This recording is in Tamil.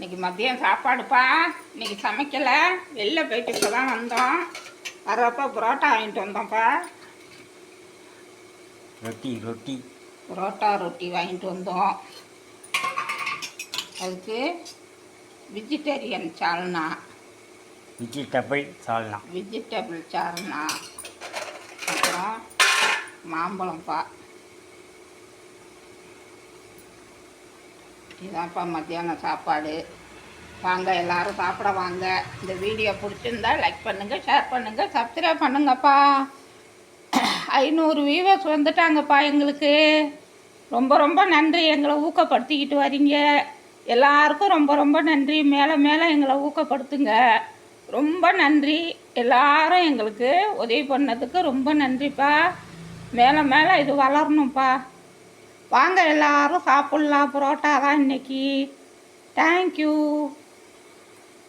இன்றைக்கி மதியம் சாப்பாடுப்பா. இன்றைக்கி சமைக்கலை, வெளில போயிட்டு இப்போ தான் வந்தோம். வரப்போ புரோட்டா வாங்கிட்டு வந்தோம்ப்பா. புரோட்டா ரொட்டி வாங்கிட்டு வந்தோம். அதுக்கு வெஜிடேரியன் சால்னா, வெஜிடபிள் சால்னா, அப்புறம் மாம்பழம்ப்பா. இதான்ப்பா மத்தியானம் சாப்பாடு. வாங்க எல்லோரும் சாப்பிட வாங்க. இந்த வீடியோ பிடிச்சிருந்தா லைக் பண்ணுங்கள், ஷேர் பண்ணுங்கள், சப்ஸ்கிரைப் பண்ணுங்கப்பா. 500 வியூவர்ஸ் வந்துட்டாங்கப்பா. எங்களுக்கு ரொம்ப ரொம்ப நன்றி. எங்களை ஊக்கப்படுத்திக்கிட்டு வரீங்க. எல்லாருக்கும் ரொம்ப ரொம்ப நன்றி. மேலே மேலே எங்களை ஊக்கப்படுத்துங்க. ரொம்ப நன்றி. எல்லாரும் எங்களுக்கு உதவி பண்ணதுக்கு ரொம்ப நன்றிப்பா. மேலே மேலே இது வளரணும்ப்பா. வாங்க எல்லாரும் சாப்பிட்லாம். புரோட்டா தான் இன்னைக்கு. தேங்க்யூ.